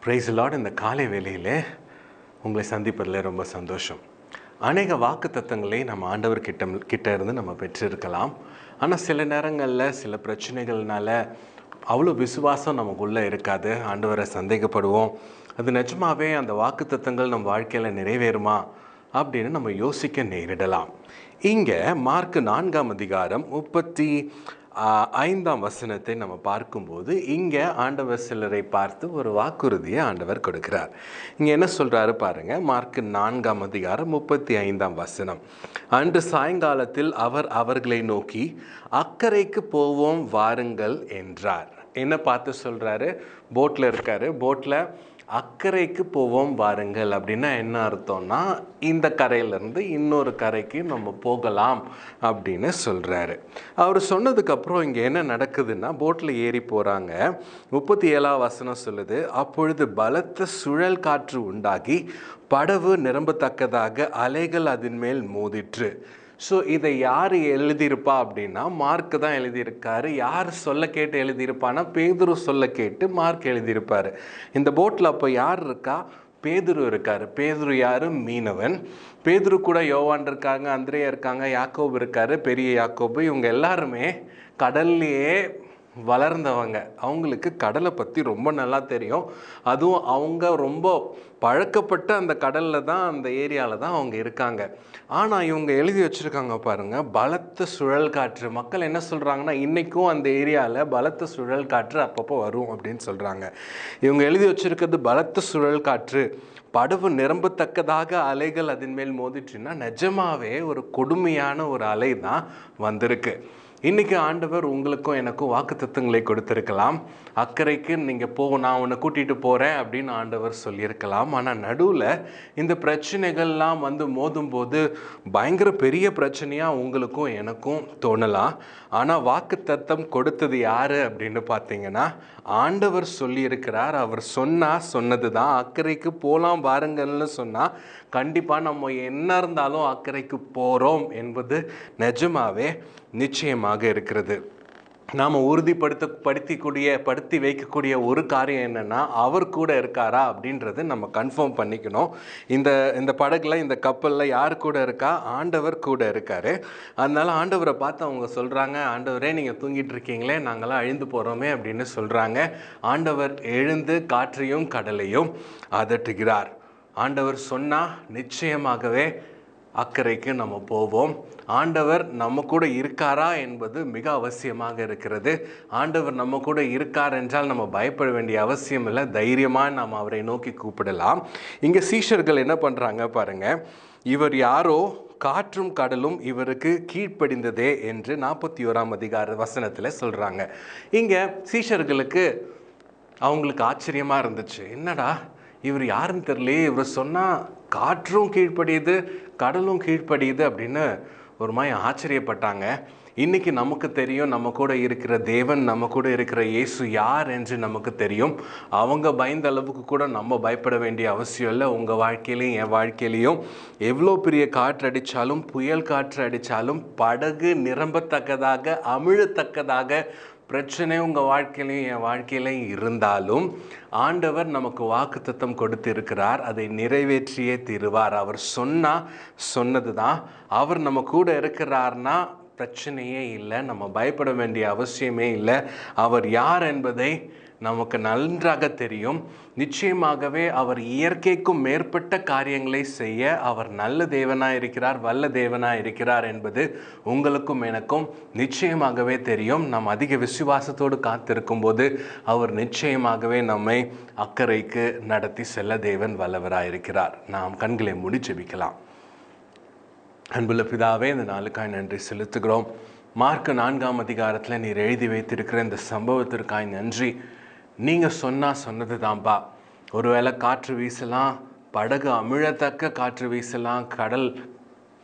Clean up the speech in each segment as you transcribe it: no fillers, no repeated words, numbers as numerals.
Price Lord. இந்த காலை வேளையிலே உங்களை சந்திப்பதில் ரொம்ப சந்தோஷம். அநேக வாக்கு தத்தங்களை நம்ம ஆண்டவர்கிட்ட இருந்து நம்ம பெற்றிருக்கலாம். ஆனால் சில நேரங்களில் சில பிரச்சனைகள்னால அவ்வளோ விசுவாசம் நமக்குள்ளே இருக்காது. ஆண்டவரை சந்தேகப்படுவோம். அது நிஜமாவே அந்த வாக்கு தத்தங்கள் நம்ம வாழ்க்கையில் நிறைவேறுமா அப்படின்னு நம்ம யோசிக்க நேரிடலாம். இங்கே மார்க் 4ஆம் அதிகாரம் 35ஆம் வசனத்தை நம்ம பார்க்கும்போது இங்கே ஆண்டவர் சிலரை பார்த்து ஒரு வாக்குறுதியை ஆண்டவர் கொடுக்கிறார். இங்கே என்ன சொல்கிறாரு பாருங்கள். மார்க் 4ஆம் அதிகாரம் 35ஆம் வசனம். அன்று சாயங்காலத்தில் அவர் அவர்களை நோக்கி, அக்கரைக்கு போவோம் வாருங்கள் என்றார். என்ன பார்த்து சொல்கிறாரு? போட்டில் இருக்காரு. போட்டில் அக்கறைக்கு போவோம் வாருங்கள் அப்படின்னா என்ன அர்த்தம்னா, இந்த கரையிலேருந்து இன்னொரு கரைக்கு நம்ம போகலாம் அப்படின்னு சொல்கிறாரு. அவர் சொன்னதுக்கப்புறம் இங்கே என்ன நடக்குதுன்னா, போட்டில் ஏறி போகிறாங்க. 37ஆம் வசனம் சொல்லுது, அப்பொழுது பலத்த சுழல் காற்று உண்டாகி படகு நிரம்பத்தக்கதாக அலைகள் அதன் மேல் மோதிற்று. ஸோ இதை யார் எழுதியிருப்பா அப்படின்னா, மார்க் தான் எழுதியிருக்காரு. யார் சொல்ல கேட்டு எழுதியிருப்பான்னா, பேதுரு சொல்ல கேட்டு மார்க் எழுதியிருப்பார். இந்த போட்டில் அப்போ யார் இருக்கா? பேதுரு இருக்கார். பேதுரு யார்? மீனவன். பேதுரு கூட யோவான் இருக்காங்க, அந்திரேயா இருக்காங்க, யாக்கோபு இருக்கார், பெரிய யாக்கோபு. இவங்க எல்லாருமே கடல்லையே வளர்ந்தவங்க. அவங்களுக்கு கடலை பற்றி ரொம்ப நல்லா தெரியும். அதுவும் அவங்க ரொம்ப பழக்கப்பட்ட அந்த கடலில் தான், அந்த ஏரியாவில் தான் அவங்க இருக்காங்க. ஆனால் இவங்க எழுதி வச்சுருக்காங்க பாருங்கள், பலத்த சுழல் காற்று. மக்கள் என்ன சொல்கிறாங்கன்னா, இன்றைக்கும் அந்த ஏரியாவில் பலத்த சுழல் காற்று அப்பப்போ வரும் அப்படின்னு சொல்கிறாங்க. இவங்க எழுதி வச்சுருக்கிறது பலத்த சுழல் காற்று, படகு நிரம்பத்தக்கதாக அலைகள் அதன் மேல் மோதிட்டுன்னா நிஜமாவே ஒரு கொடுமையான ஒரு அலை தான் வந்திருக்கு. இன்றைக்கி ஆண்டவர் உங்களுக்கும் எனக்கும் வாக்குத்தத்தங்களை கொடுத்துருக்கலாம். அக்கறைக்கு நீங்கள் நான் உன்னை கூட்டிகிட்டு போகிறேன் அப்படின்னு ஆண்டவர் சொல்லியிருக்கலாம். ஆனால் நடுவில் இந்த பிரச்சனைகள்லாம் வந்து மோதும்போது பயங்கர பெரிய பிரச்சனையாக உங்களுக்கும் எனக்கும் தோணலாம். ஆனால் வாக்குத்தத்தம் கொடுத்தது யார் அப்படின்னு பார்த்தீங்கன்னா, ஆண்டவர் சொல்லியிருக்கிறார். அவர் சொன்னது தான். அக்கறைக்கு போகலாம் பாருங்கள்னு சொன்னால் கண்டிப்பாக நம்ம என்ன இருந்தாலும் அக்கறைக்கு போகிறோம் என்பது நிஜமாவே நிச்சயமாக இருக்கிறது. நாம் படுத்தி வைக்கக்கூடிய ஒரு காரியம் என்னென்னா, அவர் கூட இருக்காரா அப்படின்றது நம்ம கன்ஃபார்ம் பண்ணிக்கணும். இந்த படகுல, இந்த கப்பலில் யார் கூட இருக்கா? ஆண்டவர் கூட இருக்கார். அதனால ஆண்டவரை பார்த்து அவங்க சொல்கிறாங்க, ஆண்டவரே நீங்கள் தூங்கிட்டு இருக்கீங்களே, நாங்களாம் அழிந்து போகிறோமே அப்படின்னு சொல்கிறாங்க. ஆண்டவர் எழுந்து காற்றையும் கடலையும் அதட்டுகிறார். ஆண்டவர் சொன்னால் நிச்சயமாகவே அக்கறைக்கு நம்ம போவோம். ஆண்டவர் நம்ம கூட இருக்காரா என்பது மிக அவசியமாக இருக்கிறது. ஆண்டவர் நம்ம கூட இருக்கார் என்றால் நம்ம பயப்பட வேண்டிய அவசியம் இல்லை. தைரியமாக நாம் அவரை நோக்கி கூப்பிடலாம். இங்கே சீஷர்கள் என்ன பண்ணுறாங்க பாருங்கள். இவர் யாரோ, காற்றும் கடலும் இவருக்கு கீழ்ப்படிந்ததே என்று 41ஆம் அதிகார வசனத்தில் சொல்கிறாங்க. இங்கே சீஷர்களுக்கு அவங்களுக்கு ஆச்சரியமாக இருந்துச்சு. என்னடா இவர் யாருன்னு தெரியலையே, இவர் சொன்னால் காற்றும் கீழ்ப்படியுது கடலும் கீழ்ப்படியுது அப்படின்னு ஒரு மாதிரி ஆச்சரியப்பட்டாங்க. இன்றைக்கி நமக்கு தெரியும், நம்ம கூட இருக்கிற தேவன், நம்ம கூட இருக்கிற இயேசு யார் என்று நமக்கு தெரியும். அவங்க பயந்த அளவுக்கு கூட நம்ம பயப்பட வேண்டிய அவசியம் இல்லை. உங்கள் வாழ்க்கையிலையும் என் வாழ்க்கையிலையும் எவ்வளோ பெரிய காற்று அடித்தாலும், புயல் காற்று அடித்தாலும், படகு நிரம்பத்தக்கதாக அமிழத்தக்கதாக பிரச்சனை உங்கள் வாழ்க்கையிலையும் என் வாழ்க்கையிலையும் இருந்தாலும் ஆண்டவர் நமக்கு வாக்குத்தத்தம் கொடுத்து இருக்கிறார். அதை நிறைவேற்றியே தீருவார். அவர் சொன்னது தான். அவர் நம்ம கூட இருக்கிறார்னா பிரச்சனையே இல்லை. நம்ம பயப்பட வேண்டிய அவசியமே இல்லை. அவர் யார் என்பதை நமக்கு நன்றாக தெரியும். நிச்சயமாகவே அவர் இயற்கைக்கும் மேற்பட்ட காரியங்களை செய்ய அவர் நல்ல தேவனாக இருக்கிறார், வல்ல தேவனாக இருக்கிறார் என்பது உங்களுக்கும் எனக்கும் நிச்சயமாகவே தெரியும். நாம் அதிக விசுவாசத்தோடு காத்திருக்கும் போது அவர் நிச்சயமாகவே நம்மை அக்கறைக்கு நடத்தி செல்ல தேவன் வல்லவராக இருக்கிறார். நாம் கண்களை மூடி ஜெபிக்கலாம். அன்புள்ள பிதாவே, இந்த நாளுக்காய் நன்றி செலுத்துகிறோம். மார்க் 4ஆம் அதிகாரத்தில் நீர் எழுதி வைத்திருக்கிற இந்த சம்பவத்திற்காய் நன்றி. நீங்கள் சொன்னது தான்ப்பா. ஒருவேளை காற்று வீசலாம், படகு அமிழத்தக்க காற்று வீசலாம், கடல்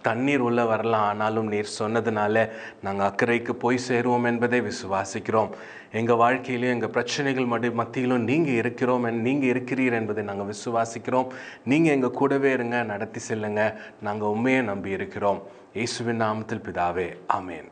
தண்ணீர் உள்ளே வரலாம். ஆனாலும் நீர் சொன்னதுனால நாங்கள் அக்கறைக்கு போய் சேருவோம் என்பதை விசுவாசிக்கிறோம். எங்கள் வாழ்க்கையிலும் எங்கள் பிரச்சனைகள் மத்தியிலும் நீங்கள் இருக்கிறீர் என்பதை நாங்கள் விசுவாசிக்கிறோம். நீங்கள் எங்கள் கூடவே இருங்க, நடத்தி செல்லுங்க. நாங்கள் உண்மையை நம்பி இருக்கிறோம். இயேசுவின் நாமத்தில் பிதாவே, ஆமேன்.